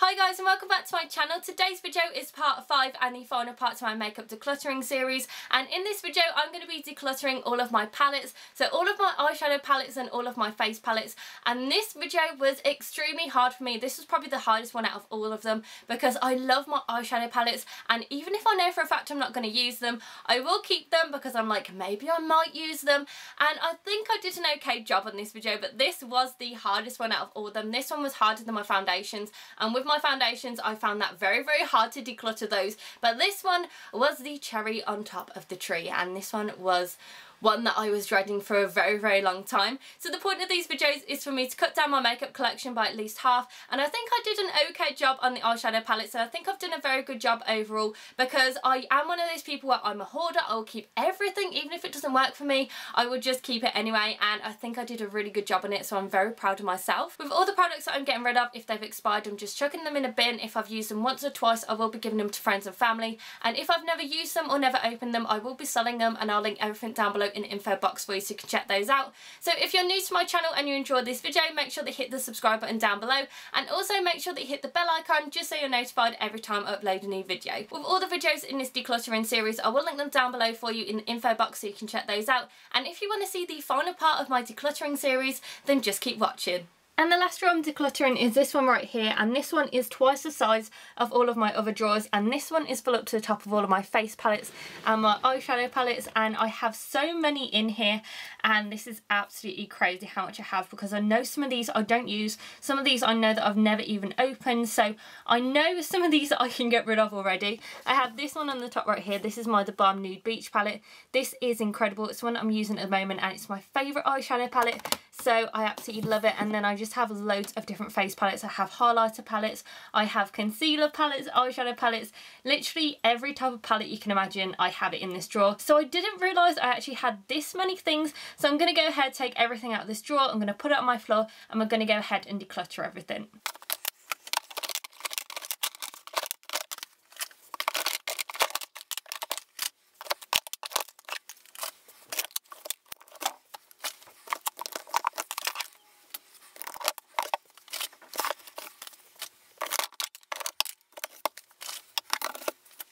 Hi guys and welcome back to my channel. Today's video is part 5 and the final part to my makeup decluttering series, and in this video I'm going to be decluttering all of my palettes, so all of my eyeshadow palettes and all of my face palettes, and this video was extremely hard for me. This was probably the hardest one out of all of them because I love my eyeshadow palettes, and even if I know for a fact I'm not going to use them, I will keep them because I'm like, maybe I might use them, and I think I did an okay job on this video, but this was the hardest one out of all of them. This one was harder than my foundations, and with my foundations I found that very hard to declutter those, but this one was the cherry on top of the tree, and this one was one that I was dreading for a very long time. So the point of these videos is for me to cut down my makeup collection by at least half, and I think I did an okay job on the eyeshadow palettes, and I think I've done a very good job overall because I am one of those people where I'm a hoarder. I will keep everything, even if it doesn't work for me, I will just keep it anyway, and I think I did a really good job on it, so I'm very proud of myself. With all the products that I'm getting rid of, if they've expired, I'm just chucking them in a bin. If I've used them once or twice, I will be giving them to friends and family, and if I've never used them or never opened them, I will be selling them, and I'll link everything down below in the info box for you so you can check those out. So if you're new to my channel and you enjoyed this video, make sure that you hit the subscribe button down below, and also make sure that you hit the bell icon just so you're notified every time I upload a new video. With all the videos in this decluttering series, I will link them down below for you in the info box so you can check those out, and if you want to see the final part of my decluttering series, then just keep watching. And the last drawer I'm decluttering is this one right here, and this one is twice the size of all of my other drawers, and this one is full up to the top of all of my face palettes and my eyeshadow palettes, and I have so many in here, and this is absolutely crazy how much I have because I know some of these I don't use, some of these I know that I've never even opened, so I know some of these that I can get rid of already. I have this one on the top right here. This is my The Balm Nude Beach palette. This is incredible. It's one I'm using at the moment and it's my favourite eyeshadow palette, so I absolutely love it. And then I just have loads of different face palettes. I have highlighter palettes, I have concealer palettes, eyeshadow palettes, literally every type of palette you can imagine I have it in this drawer. So I didn't realise I actually had this many things, so I'm going to go ahead, take everything out of this drawer, I'm going to put it on my floor, and we're going to go ahead and declutter everything.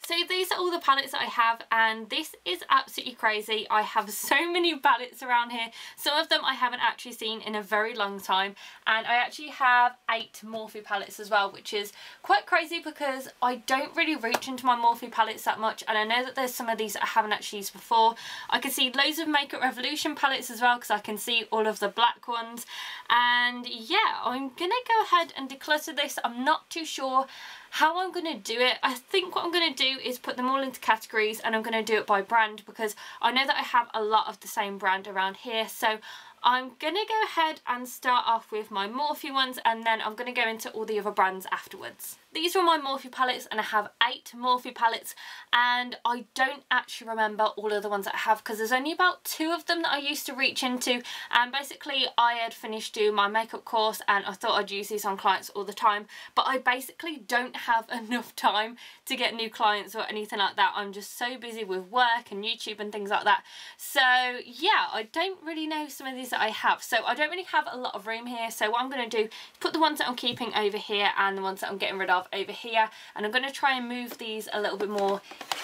So these are all the palettes that I have, and this is absolutely crazy. I have so many palettes around here. Some of them I haven't actually seen in a very long time, and I actually have 8 Morphe palettes as well, which is quite crazy because I don't really reach into my Morphe palettes that much, and I know that there's some of these that I haven't actually used before. I can see loads of Makeup Revolution palettes as well because I can see all of the black ones, and yeah, I'm gonna go ahead and declutter this. I'm not too sure how I'm going to do it. I think what I'm going to do is put them all into categories, and I'm going to do it by brand because I know that I have a lot of the same brand around here. So I'm going to go ahead and start off with my Morphe ones, and then I'm going to go into all the other brands afterwards. These are my Morphe palettes, and I have 8 Morphe palettes, and I don't actually remember all of the ones that I have because there's only about 2 of them that I used to reach into, and basically I had finished doing my makeup course and I thought I'd use these on clients all the time, but I basically don't have enough time to get new clients or anything like that. I'm just so busy with work and YouTube and things like that, so yeah, I don't really know some of these that I have, so I don't really have a lot of room here. So what I'm going to do is put the ones that I'm keeping over here and the ones that I'm getting rid of over here, and I'm going to try and move these a little bit more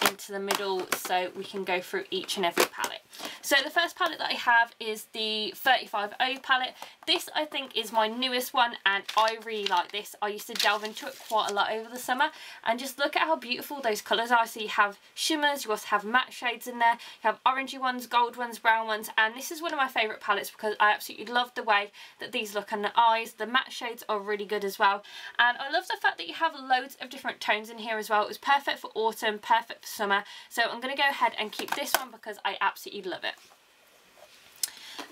into the middle so we can go through each and every palette. So the first palette that I have is the 35O palette. This I think is my newest one, and I really like this. I used to delve into it quite a lot over the summer, and just look at how beautiful those colours are. So you have shimmers, you also have matte shades in there, you have orangey ones, gold ones, brown ones, and this is one of my favourite palettes because I absolutely love the way that these look on the eyes. The matte shades are really good as well, and I love the fact that you have loads of different tones in here as well. It was perfect for autumn, perfect for summer, so I'm going to go ahead and keep this one because I absolutely love it.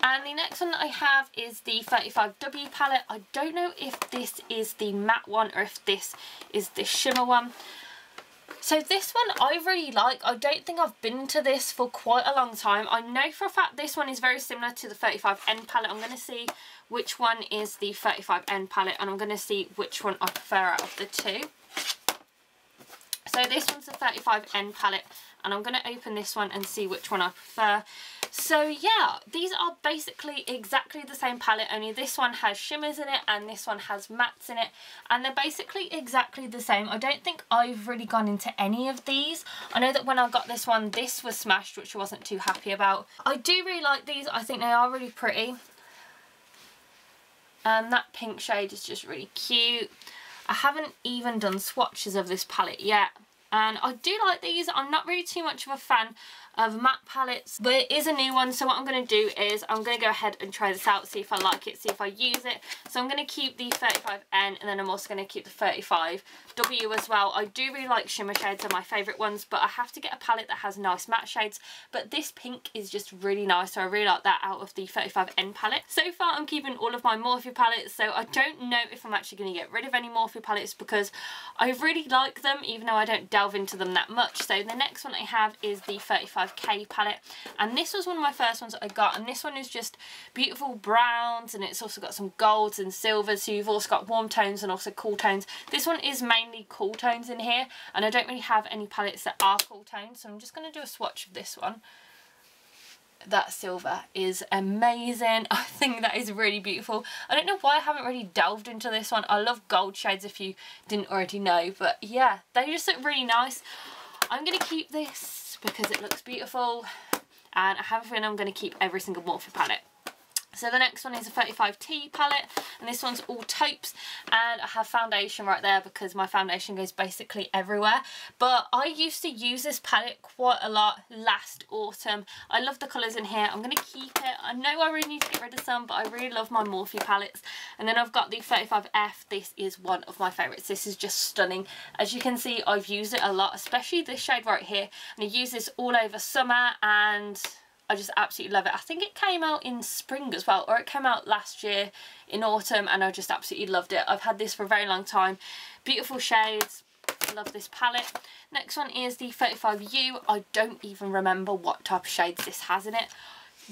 And the next one that I have is the 35W palette. I don't know if this is the matte one or if this is the shimmer one. So this one I really like. I don't think I've been to this for quite a long time. I know for a fact this one is very similar to the 35N palette. I'm going to see which one is the 35N palette, and I'm going to see which one I prefer out of the two. So this one's the 35N palette, and I'm going to open this one and see which one I prefer. So yeah, these are basically exactly the same palette, only this one has shimmers in it and this one has mattes in it, and they're basically exactly the same. I don't think I've really gone into any of these. I know that when I got this one, this was smashed, which I wasn't too happy about. I do really like these. I think they are really pretty. And that pink shade is just really cute. I haven't even done swatches of this palette yet. And I do like these. I'm not really too much of a fan of matte palettes, but it is a new one, so what I'm going to do is I'm going to go ahead and try this out, see if I like it, see if I use it. So I'm going to keep the 35N, and then I'm also going to keep the 35W as well. I do really like shimmer shades, they're my favourite ones, but I have to get a palette that has nice matte shades. But this pink is just really nice, so I really like that out of the 35N palette. So far I'm keeping all of my Morphe palettes, so I don't know if I'm actually going to get rid of any Morphe palettes because I really like them, even though I don't delve into them that much. So the next one I have is the 35K palette, and this was one of my first ones that I got, and this one is just beautiful browns, and it's also got some golds and silvers, so you've also got warm tones and also cool tones. This one is mainly cool tones in here, and I don't really have any palettes that are cool tones, so I'm just going to do a swatch of this one. That silver is amazing. I think that is really beautiful. I don't know why I haven't really delved into this one. I love gold shades if you didn't already know, but yeah, they just look really nice. I'm going to keep this because it looks beautiful, and I have a feeling I'm going to keep every single Morphe palette. So the next one is a 35T palette, and this one's all taupes, and I have foundation right there because my foundation goes basically everywhere. But I used to use this palette quite a lot last autumn. I love the colours in here. I'm going to keep it. I know I really need to get rid of some, but I really love my Morphe palettes. And then I've got the 35F. This is one of my favourites. This is just stunning. As you can see, I've used it a lot, especially this shade right here. And I use this all over summer, and I just absolutely love it. I think it came out in spring as well, or it came out last year in autumn, and I just absolutely loved it. I've had this for a very long time. Beautiful shades. I love this palette. Next one is the 35U. I don't even remember what type of shades this has in it.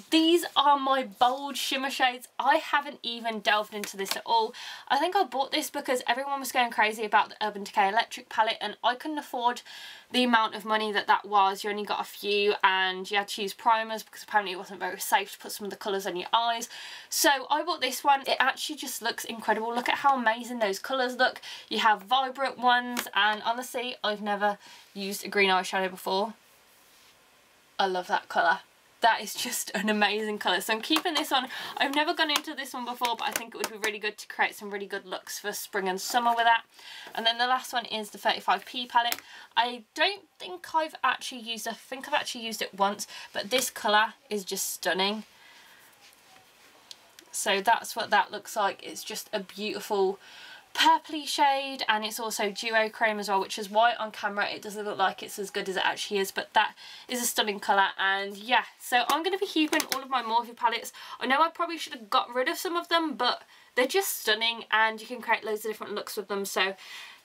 These are my bold shimmer shades. I haven't even delved into this at all. I think I bought this because everyone was going crazy about the Urban Decay Electric palette, and I couldn't afford the amount of money that was. You only got a few, and you had to use primers because apparently it wasn't very safe to put some of the colours on your eyes. So I bought this one. It actually just looks incredible. Look at how amazing those colours look. You have vibrant ones, and honestly, I've never used a green eyeshadow before. I love that colour. That is just an amazing colour. So I'm keeping this on. I've never gone into this one before, but I think it would be really good to create some really good looks for spring and summer with that. And then the last one is the 35P palette. I don't think I've actually used it. I think I've actually used it once, but this colour is just stunning. So that's what that looks like. It's just a beautiful purpley shade, and it's also duochrome as well, which is why on camera it doesn't look like it's as good as it actually is, but that is a stunning colour. And yeah, so I'm going to be keeping all of my Morphe palettes. I know I probably should have got rid of some of them, but they're just stunning, and you can create loads of different looks with them. So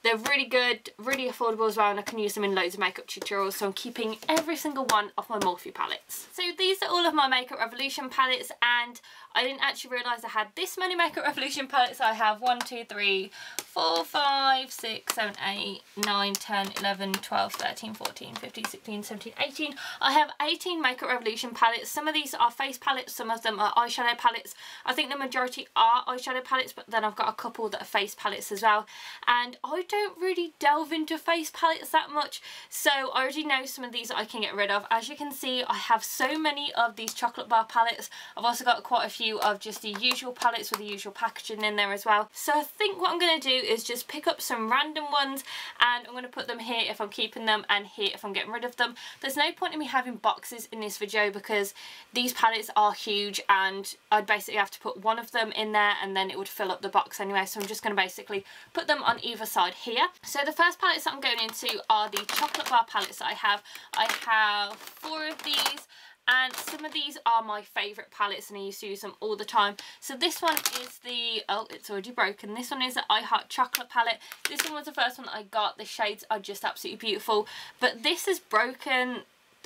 they're really good, really affordable as well, and I can use them in loads of makeup tutorials, so I'm keeping every single one of my Morphe palettes. So these are all of my Makeup Revolution palettes, and I didn't actually realise I had this many Makeup Revolution palettes. I have 1, 2, 3, 4, 5, 6, 7, 8, 9, 10, 11, 12, 13, 14, 15, 16, 17, 18. I have 18 Makeup Revolution palettes. Some of these are face palettes, some of them are eyeshadow palettes. I think the majority are eyeshadow palettes, but then I've got a couple that are face palettes as well. And I don't really delve into face palettes that much, so I already know some of these that I can get rid of. As you can see, I have so many of these chocolate bar palettes. I've also got quite a few of just the usual palettes with the usual packaging in there as well. So I think what I'm going to do is just pick up some random ones, and I'm going to put them here if I'm keeping them and here if I'm getting rid of them. There's no point in me having boxes in this video because these palettes are huge, and I'd basically have to put one of them in there and then it would fill up the box anyway. So I'm just going to basically put them on either side here. So the first palettes that I'm going into are the chocolate bar palettes that I have. I have 4 of these, and some of these are my favourite palettes, and I used to use them all the time. So this one is the, oh, it's already broken. This one is the I Heart Chocolate palette. This one was the first one that I got. The shades are just absolutely beautiful, but this is broken,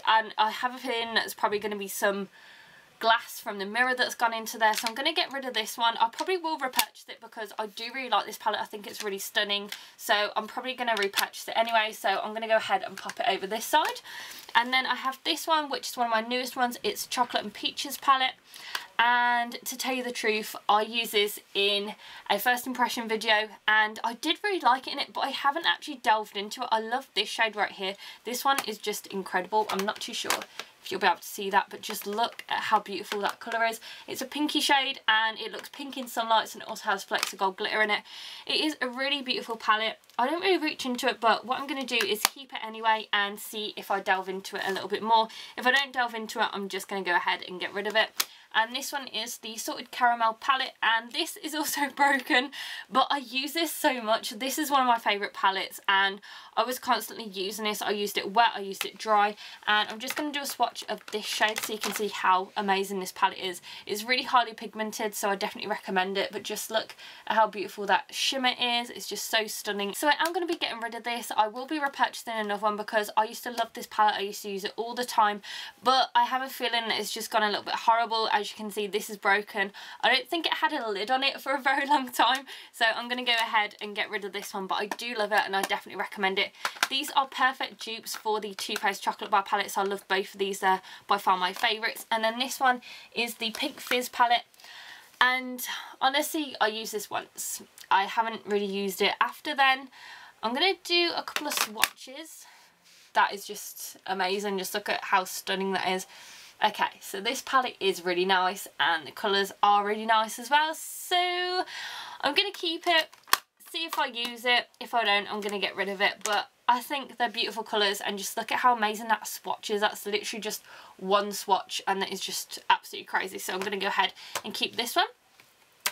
and I have a feeling that's probably going to be some glass from the mirror that's gone into there, so I'm going to get rid of this one. I probably will repurchase it because I do really like this palette. I think it's really stunning, so I'm probably going to repurchase it anyway. So I'm going to go ahead and pop it over this side. And then I have this one, which is one of my newest ones. It's Chocolate and Peaches palette. And to tell you the truth, I use this in a first impression video and I did really like it in it, but I haven't actually delved into it. I love this shade right here. This one is just incredible. I'm not too sure if you'll be able to see that, but just look at how beautiful that colour is. It's a pinky shade and it looks pink in some lights, and it also has flecks of gold glitter in it. It is a really beautiful palette. I don't really reach into it, but what I'm going to do is keep it anyway and see if I delve into it a little bit more. If I don't delve into it, I'm just going to go ahead and get rid of it. And this one is the Salted Caramel palette, and this is also broken, but I use this so much. This is one of my favourite palettes and I was constantly using this. I used it wet, I used it dry, and I'm just going to do a swatch of this shade so you can see how amazing this palette is. It's really highly pigmented, so I definitely recommend it, but just look at how beautiful that shimmer is. It's just so stunning. So I am going to be getting rid of this. I will be repurchasing another one because I used to love this palette. I used to use it all the time, but I have a feeling that it's just gone a little bit horrible. As you can see, this is broken. I don't think it had a lid on it for a very long time, so I'm going to go ahead and get rid of this one, but I do love it and I definitely recommend it. These are perfect dupes for the Too Faced chocolate bar palettes. I love both of these. They're by far my favourites. And then this one is the Pink Fizz palette, and honestly I used this once. I haven't really used it after then. I'm going to do a couple of swatches. That is just amazing. Just look at how stunning that is. Okay, so this palette is really nice and the colours are really nice as well, so I'm going to keep it, see if I use it. If I don't, I'm going to get rid of it, but I think they're beautiful colours, and just look at how amazing that swatch is. That's literally just one swatch and that is just absolutely crazy, so I'm going to go ahead and keep this one.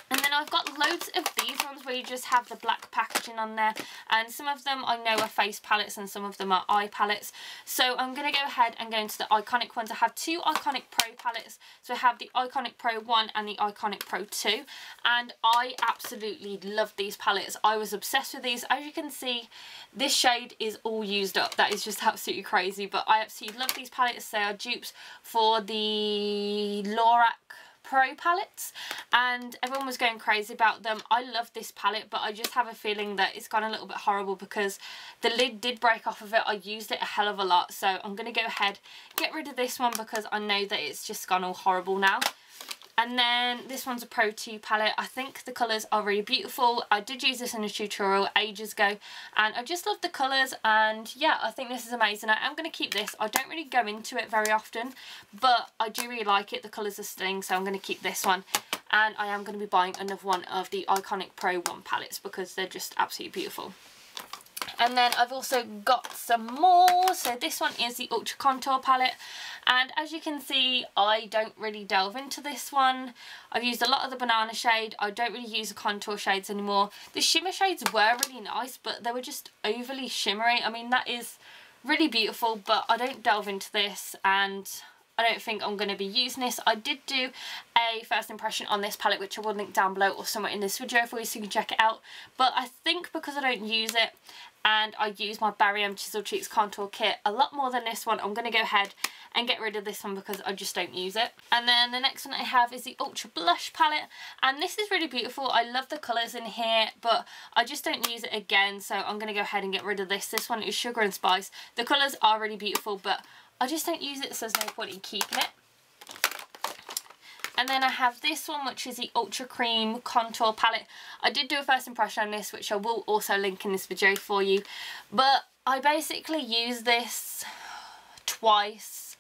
And then I've got loads of these ones where you just have the black packaging on there, and some of them I know are face palettes and some of them are eye palettes. So I'm going to go ahead and go into the iconic ones. I have two Iconic Pro palettes. So I have the Iconic Pro 1 and the Iconic Pro 2, and I absolutely love these palettes. I was obsessed with these. As you can see, this shade is all used up. That is just absolutely crazy, but I absolutely love these palettes. They are dupes for the Lorac Pro palettes and everyone was going crazy about them. I love this palette, but I just have a feeling that it's gone a little bit horrible because the lid did break off of it. I used it a hell of a lot, so I'm going to go ahead, get rid of this one because I know that it's just gone all horrible now. And then this one's a Pro 2 palette. I think the colours are really beautiful. I did use this in a tutorial ages ago and I just love the colours, and yeah, I think this is amazing. I am going to keep this. I don't really go into it very often, but I do really like it. The colours are stunning, so I'm going to keep this one. And I am going to be buying another one of the Iconic Pro 1 palettes because they're just absolutely beautiful. And then I've also got some more. So this one is the Ultra Contour palette, and as you can see, I don't really delve into this one. I've used a lot of the banana shade. I don't really use the contour shades anymore. The shimmer shades were really nice, but they were just overly shimmery. I mean, that is really beautiful, but I don't delve into this and I don't think I'm going to be using this. I did do a first impression on this palette, which I will link down below or somewhere in this video for you so you can check it out. But I think because I don't use it and I use my Barry M Chisel Cheeks contour kit a lot more than this one, I'm going to go ahead and get rid of this one because I just don't use it. And then the next one I have is the Ultra Blush palette, and this is really beautiful. I love the colours in here, but I just don't use it again, so I'm going to go ahead and get rid of this. This one is Sugar and Spice. The colours are really beautiful, but I just don't use it, so there's no point in keeping it. And then I have this one, which is the Ultra Cream Contour Palette. I did do a first impression on this, which I will also link in this video for you. But I basically used this twice.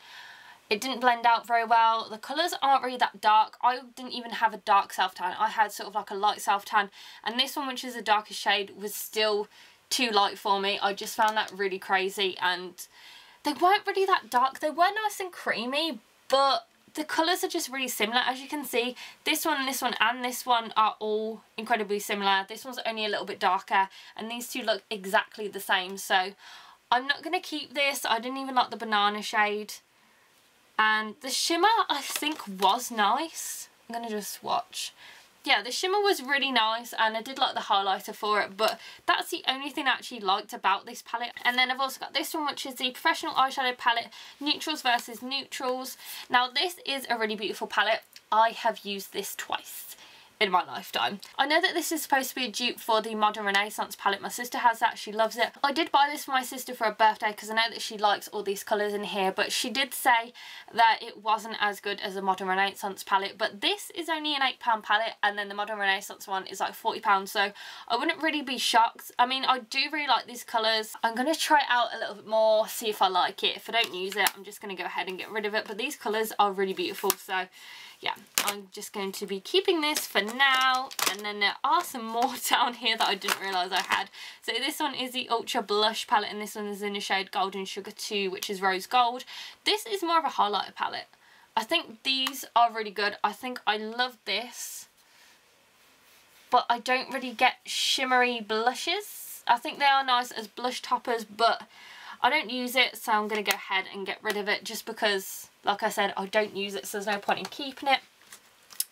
It didn't blend out very well. The colours aren't really that dark. I didn't even have a dark self-tan. I had sort of like a light self-tan. And this one, which is a darker shade, was still too light for me. I just found that really crazy. And they weren't really that dark. They were nice and creamy, but the colours are just really similar. As you can see, this one, this one and this one are all incredibly similar. This one's only a little bit darker and these two look exactly the same. So I'm not going to keep this. I didn't even like the banana shade. And the shimmer I think was nice. I'm going to just swatch. yeah, the shimmer was really nice and I did like the highlighter for it, but that's the only thing I actually liked about this palette. And then I've also got this one, which is the Professional Eyeshadow Palette, Neutrals versus Neutrals. Now this is a really beautiful palette. I have used this twice in my lifetime. I know that this is supposed to be a dupe for the Modern Renaissance palette. My sister has that, she loves it. I did buy this for my sister for her birthday because I know that she likes all these colours in here, but she did say that it wasn't as good as the Modern Renaissance palette, but this is only an £8 palette and then the Modern Renaissance one is like £40, so I wouldn't really be shocked. I mean, I do really like these colours. I'm going to try it out a little bit more, see if I like it. If I don't use it, I'm just going to go ahead and get rid of it, but these colours are really beautiful, so yeah, I'm just going to be keeping this for now. And then there are some more down here that I didn't realise I had. So this one is the Ultra Blush palette, and this one is in the shade Golden Sugar 2, which is Rose Gold. This is more of a highlighter palette. I think these are really good. I think I love this, but I don't really get shimmery blushes. I think they are nice as blush toppers, but I don't use it, so I'm going to go ahead and get rid of it just because, like I said, I don't use it, so there's no point in keeping it.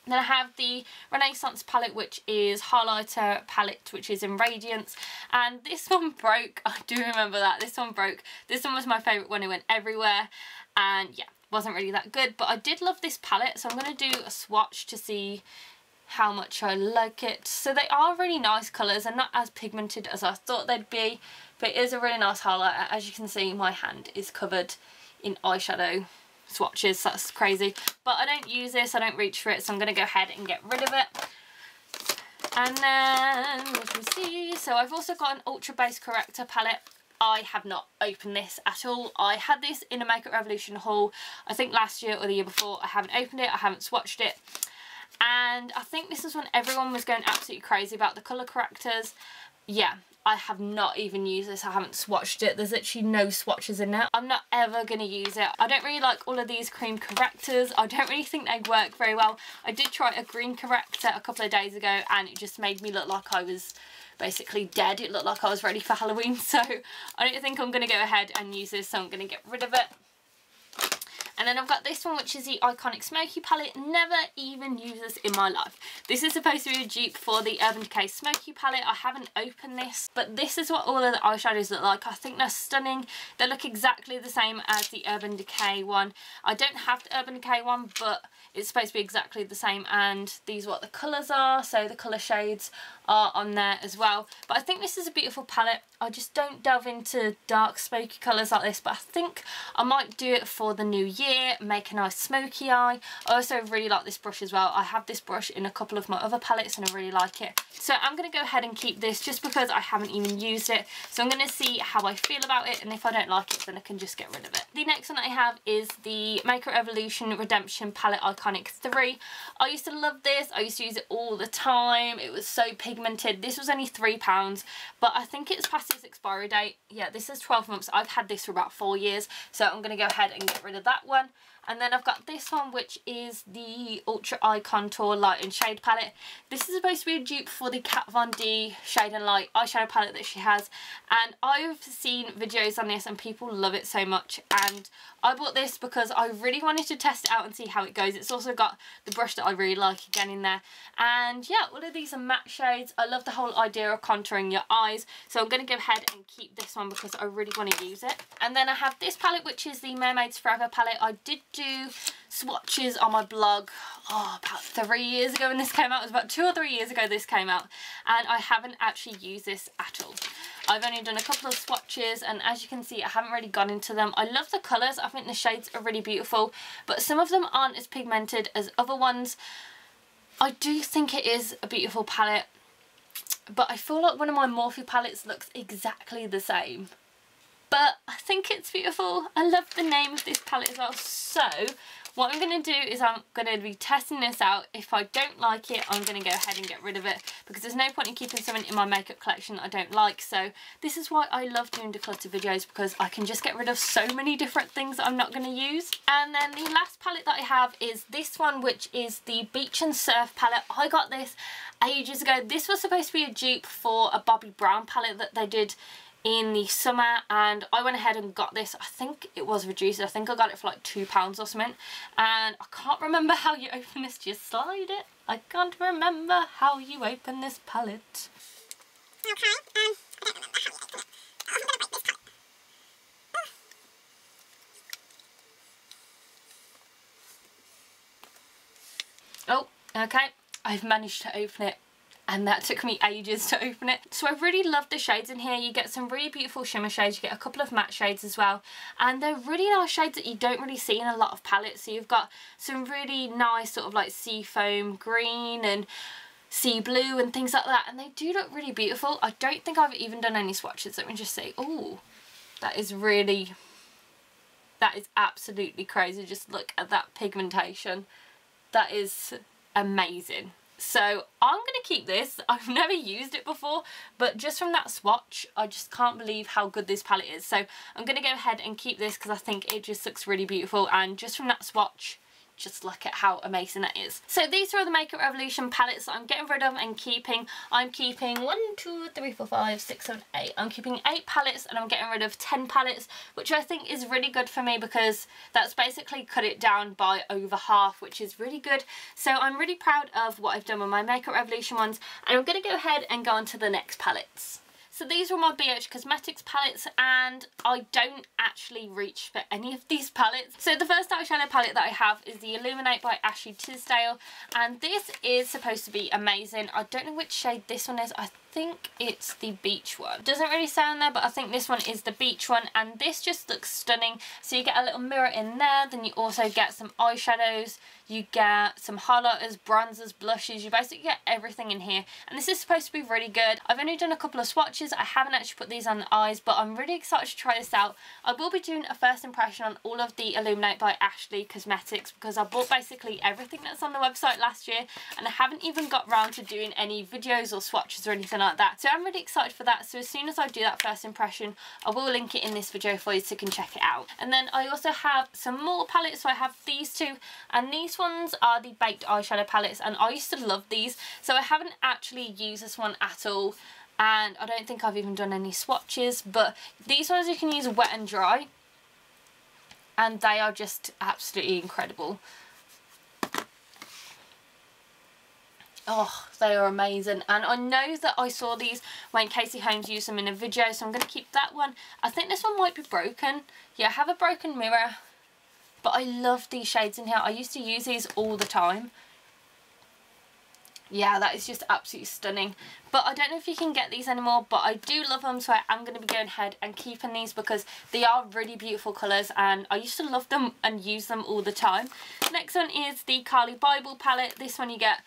Then I have the Renaissance palette, which is highlighter palette, which is in Radiance, and this one broke. I do remember that. This one broke. This one was my favourite one. It went everywhere, and yeah, wasn't really that good, but I did love this palette, so I'm going to do a swatch to see how much I like it. So they are really nice colours and not as pigmented as I thought they'd be, but it is a really nice highlighter. As you can see, my hand is covered in eyeshadow swatches. That's crazy, but I don't use this, I don't reach for it, so I'm going to go ahead and get rid of it. And then let me see, so I've also got an Ultra Base Corrector palette. I have not opened this at all. I had this in a Makeup Revolution haul, I think last year or the year before. I haven't opened it, I haven't swatched it, and I think this is when everyone was going absolutely crazy about the colour correctors. Yeah, I have not even used this. I haven't swatched it. There's actually no swatches in there. I'm not ever going to use it. I don't really like all of these cream correctors. I don't really think they work very well. I did try a green corrector a couple of days ago and it just made me look like I was basically dead. It looked like I was ready for Halloween, so I don't think I'm going to go ahead and use this, so I'm going to get rid of it. And then I've got this one, which is the Iconic Smoky palette. Never even used this in my life. This is supposed to be a dupe for the Urban Decay Smoky palette. I haven't opened this, but this is what all of the eyeshadows look like. I think they're stunning. They look exactly the same as the Urban Decay one. I don't have the Urban Decay one, but it's supposed to be exactly the same, and these are what the colours are, so the colour shades are on there as well. But I think this is a beautiful palette. I just don't delve into dark smoky colours like this, but I think I might do it for the new year, make a nice smoky eye. I also really like this brush as well. I have this brush in a couple of my other palettes and I really like it. So I'm going to go ahead and keep this just because I haven't even used it. So I'm going to see how I feel about it, and if I don't like it then I can just get rid of it. The next one I have is the Makeup Revolution Redemption Palette Iconic 3. I used to love this. I used to use it all the time. It was so pigmented. This was only £3, but I think it's past its expiry date. Yeah, this is 12 months. I've had this for about 4 years, so I'm going to go ahead and get rid of that one. And then I've got this one, which is the Ultra Eye Contour Light and Shade palette. This is supposed to be a dupe for the Kat Von D Shade and Light eyeshadow palette that she has. And I've seen videos on this and people love it so much. And I bought this because I really wanted to test it out and see how it goes. It's also got the brush that I really like again in there. And yeah, all of these are matte shades. I love the whole idea of contouring your eyes. So I'm going to go ahead and keep this one because I really want to use it. And then I have this palette, which is the Mermaids Forever palette. I did do swatches on my blog about 3 years ago when this came out. It was about 2 or 3 years ago this came out, and I haven't actually used this at all. I've only done a couple of swatches, and as you can see I haven't really gone into them. I love the colours. I think the shades are really beautiful, but some of them aren't as pigmented as other ones. I do think it is a beautiful palette, but I feel like one of my Morphe palettes looks exactly the same. But I think it's beautiful. I love the name of this palette as well. So what I'm going to do is I'm going to be testing this out. If I don't like it, I'm going to go ahead and get rid of it, because there's no point in keeping something in my makeup collection that I don't like. So this is why I love doing declutter videos, because I can just get rid of so many different things that I'm not going to use. And then the last palette that I have is this one, which is the Beach and Surf palette. I got this ages ago. This was supposed to be a dupe for a Bobbi Brown palette that they did in the summer, and I went ahead and got this. I think it was reduced. I think I got it for like £2 or something, and I can't remember how you open this. Do you slide it? I can't remember how you open this palette. Okay, I don't remember how you open it. Oh, I'm gonna break this palette. Oh, okay, I've managed to open it, and that took me ages to open it. So I really love the shades in here. You get some really beautiful shimmer shades, you get a couple of matte shades as well, and they're really nice shades that you don't really see in a lot of palettes. So you've got some really nice sort of like sea foam green and sea blue and things like that, and they do look really beautiful. I don't think I've even done any swatches. Let me just see. Oh, that is absolutely crazy. Just look at that pigmentation. That is amazing. So I'm going to keep this. I've never used it before, but just from that swatch, I just can't believe how good this palette is. So I'm going to go ahead and keep this because I think it just looks really beautiful, and just from that swatch, just look at how amazing that is. So these are the Makeup Revolution palettes that I'm getting rid of and keeping. I'm keeping 1, 2, 3, 4, 5, 6, 7, 8. I'm keeping 8 palettes, and I'm getting rid of 10 palettes, which I think is really good for me because that's basically cut it down by over half, which is really good. So I'm really proud of what I've done with my Makeup Revolution ones, and I'm going to go ahead and go on to the next palettes. So these were my BH Cosmetics palettes, and I don't actually reach for any of these palettes. So the first eyeshadow palette that I have is the Illuminate by Ashley Tisdale, and this is supposed to be amazing. I don't know which shade this one is. I think it's the beach one. It doesn't really say on there, but I think this one is the beach one, and this just looks stunning. So you get a little mirror in there, then you also get some eyeshadows, you get some highlighters, bronzers, blushes, you basically get everything in here, and this is supposed to be really good. I've only done a couple of swatches. I haven't actually put these on the eyes, but I'm really excited to try this out. I will be doing a first impression on all of the Illuminate by Ashley Cosmetics because I bought basically everything that's on the website last year, and I haven't even got round to doing any videos or swatches or anything like that. So I'm really excited for that. So as soon as I do that first impression, I will link it in this video for you so you can check it out. And then I also have some more palettes. So I have these two, and these ones are the baked eyeshadow palettes, and I used to love these. So I haven't actually used this one at all, and I don't think I've even done any swatches, but these ones you can use wet and dry, and they are just absolutely incredible. Oh, they are amazing, and I know that I saw these when Casey Holmes used them in a video, so I'm going to keep that one. I think this one might be broken. Yeah, I have a broken mirror, but I love these shades in here. I used to use these all the time. Yeah, that is just absolutely stunning. But I don't know if you can get these anymore, but I do love them, so I am going to be going ahead and keeping these because they are really beautiful colours, and I used to love them and use them all the time. Next one is the Carly Bible palette. This one you get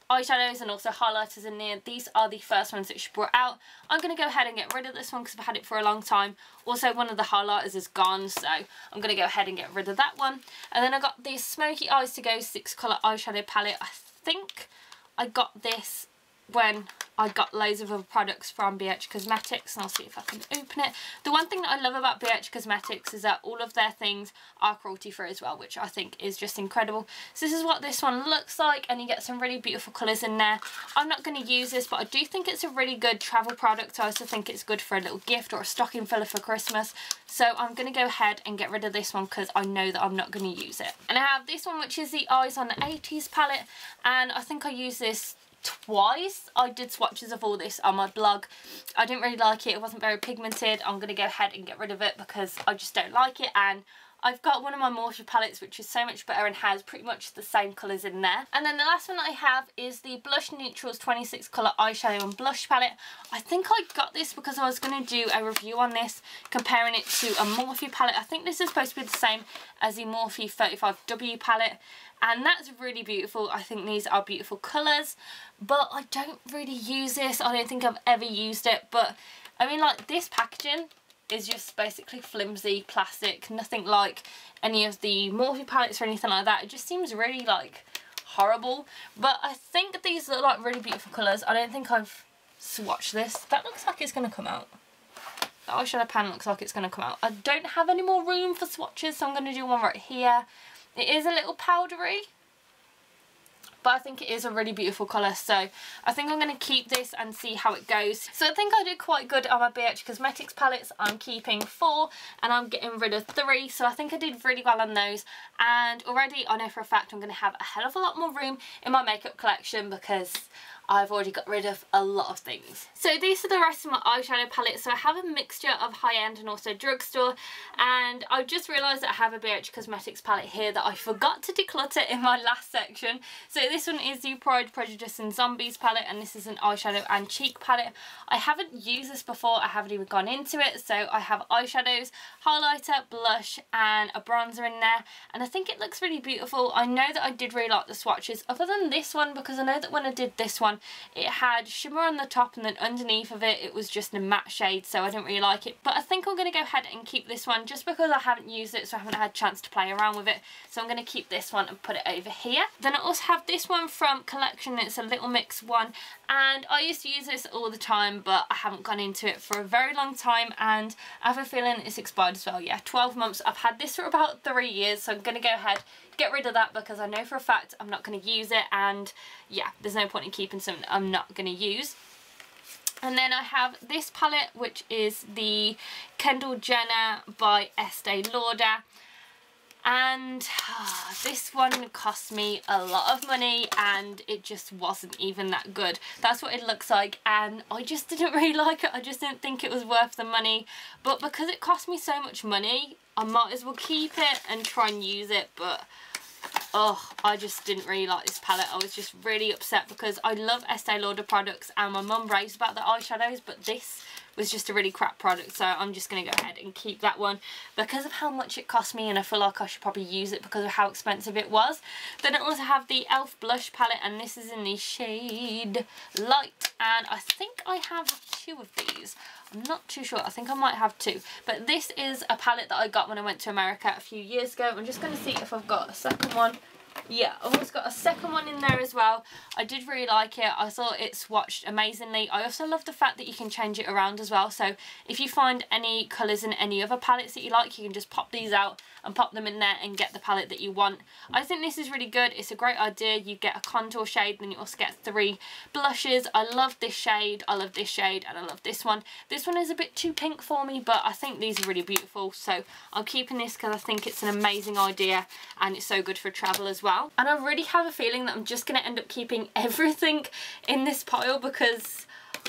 eyeshadows and also highlighters in there. These are the first ones that she brought out. I'm going to go ahead and get rid of this one because I've had it for a long time. Also, one of the highlighters is gone, so I'm going to go ahead and get rid of that one. And then I got the Smoky Eyes to Go 6 colour eyeshadow palette. I think I got this when I got loads of other products from BH Cosmetics, and I'll see if I can open it. The one thing that I love about BH Cosmetics is that all of their things are cruelty free as well, which I think is just incredible. So this is what this one looks like, and you get some really beautiful colours in there. I'm not going to use this, but I do think it's a really good travel product. I also think it's good for a little gift or a stocking filler for Christmas. So I'm going to go ahead and get rid of this one because I know that I'm not going to use it. And I have this one, which is the Eyes on the 80s palette, and I think I use this twice. I did swatches of all this on my blog. I didn't really like it. It wasn't very pigmented. I'm going to go ahead and get rid of it because I just don't like it, and I've got one of my Morphe palettes which is so much better and has pretty much the same colours in there. And then the last one that I have is the Blush Neutrals 26 colour eyeshadow and blush palette. I think I got this because I was going to do a review on this, comparing it to a Morphe palette. I think this is supposed to be the same as the Morphe 35W palette, and that's really beautiful. I think these are beautiful colours, but I don't really use this. I don't think I've ever used it, but I mean, like, this packaging is just basically flimsy plastic, nothing like any of the Morphe palettes or anything like that. It just seems really like horrible, but I think these are like really beautiful colours. I don't think I've swatched this. That looks like it's going to come out. The eyeshadow pan looks like it's going to come out. I don't have any more room for swatches, so I'm going to do one right here. It is a little powdery, but I think it is a really beautiful colour, so I think I'm going to keep this and see how it goes. So I think I did quite good on my BH Cosmetics palettes. I'm keeping 4 and I'm getting rid of 3, so I think I did really well on those, and already I know for a fact I'm going to have a hell of a lot more room in my makeup collection because I've already got rid of a lot of things. So these are the rest of my eyeshadow palette. So I have a mixture of high-end and also drugstore, and I just realised that I have a BH Cosmetics palette here that I forgot to declutter in my last section. So this one is the Pride, Prejudice and Zombies palette, and this is an eyeshadow and cheek palette. I haven't used this before, I haven't even gone into it. So I have eyeshadows, highlighter, blush and a bronzer in there, and I think it looks really beautiful. I know that I did really like the swatches other than this one, because I know that when I did this one it had shimmer on the top and then underneath of it was just a matte shade, so I didn't really like it. But I think I'm going to go ahead and keep this one just because I haven't used it, so I haven't had a chance to play around with it. So I'm going to keep this one and put it over here. Then I also have this one from Collection. It's a Little Mix one, and I used to use this all the time, but I haven't gone into it for a very long time, and I have a feeling it's expired as well. Yeah, 12 months. I've had this for about 3 years, so I'm going to go ahead, get rid of that, because I know for a fact I'm not going to use it, and yeah, there's no point in keeping something I'm not going to use. And then I have this palette, which is the Kendall Jenner by Estee Lauder, and this one cost me a lot of money and it just wasn't even that good. That's what it looks like, and I just didn't really like it. I just didn't think it was worth the money, but because it cost me so much money, I might as well keep it and try and use it. But oh, I just didn't really like this palette. I was just really upset because I love Estee Lauder products and my mum raves about the eyeshadows, but this was just a really crap product, so I'm just going to go ahead and keep that one because of how much it cost me, and I feel like I should probably use it because of how expensive it was. Then I also have the e.l.f. blush palette, and this is in the shade Light, and I think I have 2 of these. I'm not too sure, I think I might have 2, but this is a palette that I got when I went to America a few years ago. I'm just going to see if I've got a second one. Yeah, I've always got a second one in there as well. I did really like it. I thought it swatched amazingly. I also love the fact that you can change it around as well. So if you find any colours in any other palettes that you like, you can just pop these out and pop them in there and get the palette that you want. I think this is really good. It's a great idea. You get a contour shade, then you also get 3 blushes. I love this shade, I love this shade, and I love this one. This one is a bit too pink for me, but I think these are really beautiful. So I'm keeping this because I think it's an amazing idea and it's so good for travel as well. And I really have a feeling that I'm just going to end up keeping everything in this pile because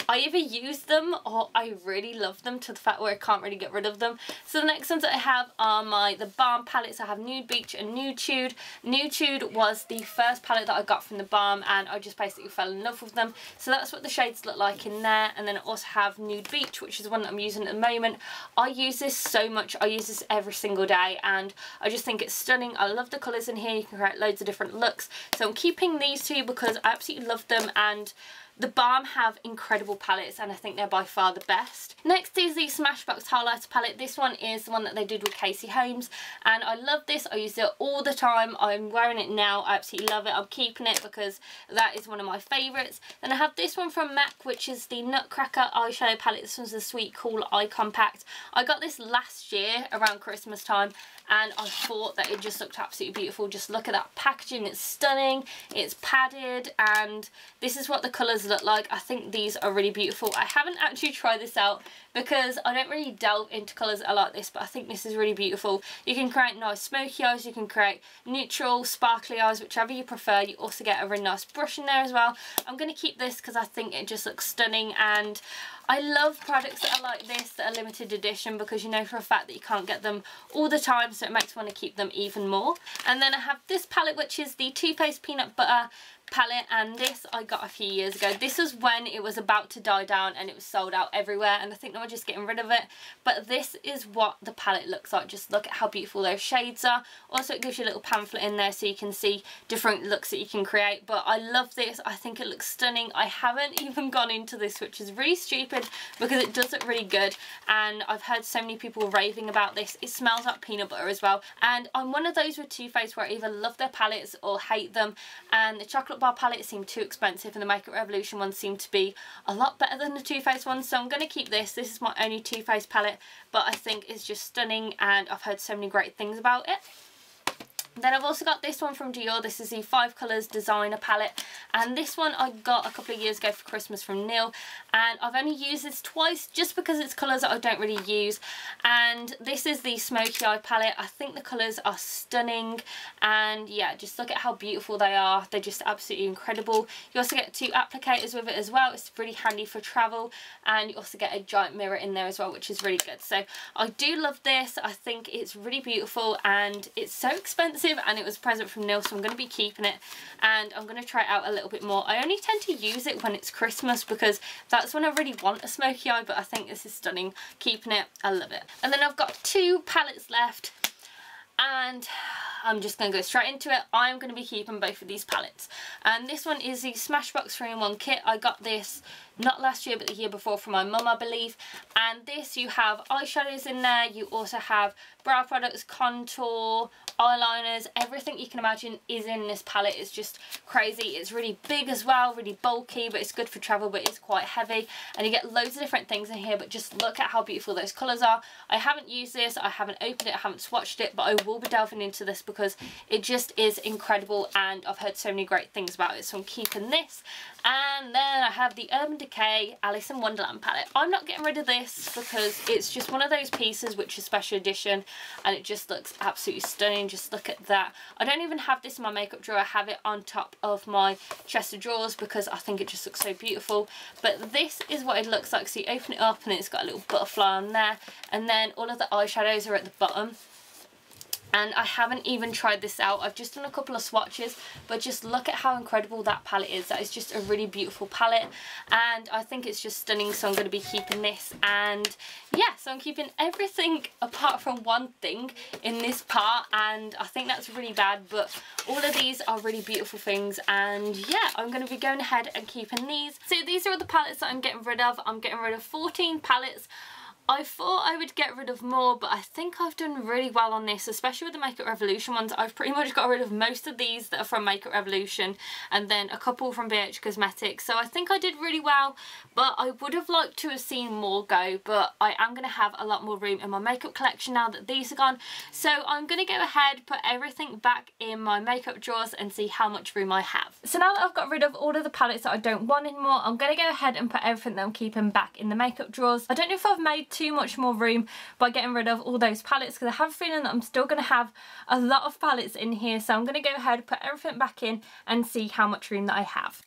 I either use them or I really love them to the fact where I can't really get rid of them. So the next ones that I have are the Balm palettes. I have Nude Beach and Nude Tude. Nude Tude was the first palette that I got from the Balm, and I just basically fell in love with them. So that's what the shades look like in there. And then I also have Nude Beach, which is the one that I'm using at the moment. I use this so much. I use this every single day and I just think it's stunning. I love the colours in here. You can create loads of different looks. So I'm keeping these 2 because I absolutely love them, and the Balm have incredible palettes and I think they're by far the best. Next is the Smashbox highlighter palette. This one is the one that they did with Casey Holmes, and I love this. I use it all the time. I'm wearing it now. I absolutely love it. I'm keeping it because that is one of my favourites. Then I have this one from MAC, which is the Nutcracker eyeshadow palette. This one's the Sweet Cool Eye Compact. I got this last year around Christmas time and I thought that it just looked absolutely beautiful. Just look at that packaging. It's stunning. It's padded, and this is what the colours look like. I think these are really beautiful. I haven't actually tried this out because I don't really delve into colours that are like this, but I think this is really beautiful. You can create nice smoky eyes, you can create neutral, sparkly eyes, whichever you prefer. You also get a really nice brush in there as well. I'm going to keep this because I think it just looks stunning, and I love products that are like this, that are limited edition, because you know for a fact that you can't get them all the time, so it makes me want to keep them even more. And then I have this palette, which is the Too Faced Peanut Butter palette, and this I got a few years ago. This was when it was about to die down and it was sold out everywhere, and I think they were just getting rid of it. But this is what the palette looks like. Just look at how beautiful those shades are. Also, it gives you a little pamphlet in there so you can see different looks that you can create. But I love this. I think it looks stunning. I haven't even gone into this, which is really stupid because it does look really good, and I've heard so many people raving about this. It smells like peanut butter as well, and I'm one of those with Too Faced where I either love their palettes or hate them, and the chocolate bar palette seemed too expensive and the Makeup Revolution ones seem to be a lot better than the Too Faced ones, so I'm going to keep this. This is my only Too Faced palette, but I think it's just stunning and I've heard so many great things about it. Then I've also got this one from Dior. This is the 5 Colours Designer palette, and this one I got a couple of years ago for Christmas from Neil, and I've only used this twice just because it's colours that I don't really use. And this is the Smoky Eye palette. I think the colours are stunning, and yeah, just look at how beautiful they are. They're just absolutely incredible. You also get 2 applicators with it as well. It's really handy for travel, and you also get a giant mirror in there as well, which is really good. So I do love this. I think it's really beautiful, and it's so expensive, and it was a present from Neil, so I'm going to be keeping it, and I'm going to try it out a little bit more. I only tend to use it when it's Christmas because that's when I really want a smoky eye, but I think this is stunning. Keeping it, I love it. And then I've got 2 palettes left, and I'm just going to go straight into it. I'm going to be keeping both of these palettes, and this one is the Smashbox 3-in-1 kit. I got this not last year but the year before from my mum, I believe. And this, you have eyeshadows in there, you also have brow products, contour, eyeliners, everything you can imagine is in this palette. It's just crazy. It's really big as well, really bulky, but it's good for travel, but it's quite heavy, and you get loads of different things in here. But just look at how beautiful those colours are. I haven't used this, I haven't opened it, I haven't swatched it, but I will be delving into this because it just is incredible, and I've heard so many great things about it, so I'm keeping this. And then I have the Urban Decay Alice in Wonderland palette. I'm not getting rid of this because it's just one of those pieces which is special edition, and it just looks absolutely stunning. Just look at that. I don't even have this in my makeup drawer. I have it on top of my chest of drawers because I think it just looks so beautiful. But this is what it looks like. So you open it up and it's got a little butterfly on there, and then all of the eyeshadows are at the bottom. And I haven't even tried this out. I've just done a couple of swatches, but just look at how incredible that palette is. That is just a really beautiful palette, and I think it's just stunning, so I'm going to be keeping this. And yeah, so I'm keeping everything apart from one thing in this part, and I think that's really bad, but all of these are really beautiful things. And yeah, I'm going to be going ahead and keeping these. So these are all the palettes that I'm getting rid of. I'm getting rid of 14 palettes. I thought I would get rid of more, but I think I've done really well on this, especially with the Makeup Revolution ones. I've pretty much got rid of most of these that are from Makeup Revolution, and then a couple from BH Cosmetics. So I think I did really well, but I would have liked to have seen more go. But I am going to have a lot more room in my makeup collection now that these are gone. So I'm going to go ahead, put everything back in my makeup drawers and see how much room I have. So now that I've got rid of all of the palettes that I don't want anymore, I'm going to go ahead and put everything that I'm keeping back in the makeup drawers. I don't know if I've made too much more room by getting rid of all those palettes, because I have a feeling that I'm still going to have a lot of palettes in here. So I'm going to go ahead, put everything back in and see how much room that I have.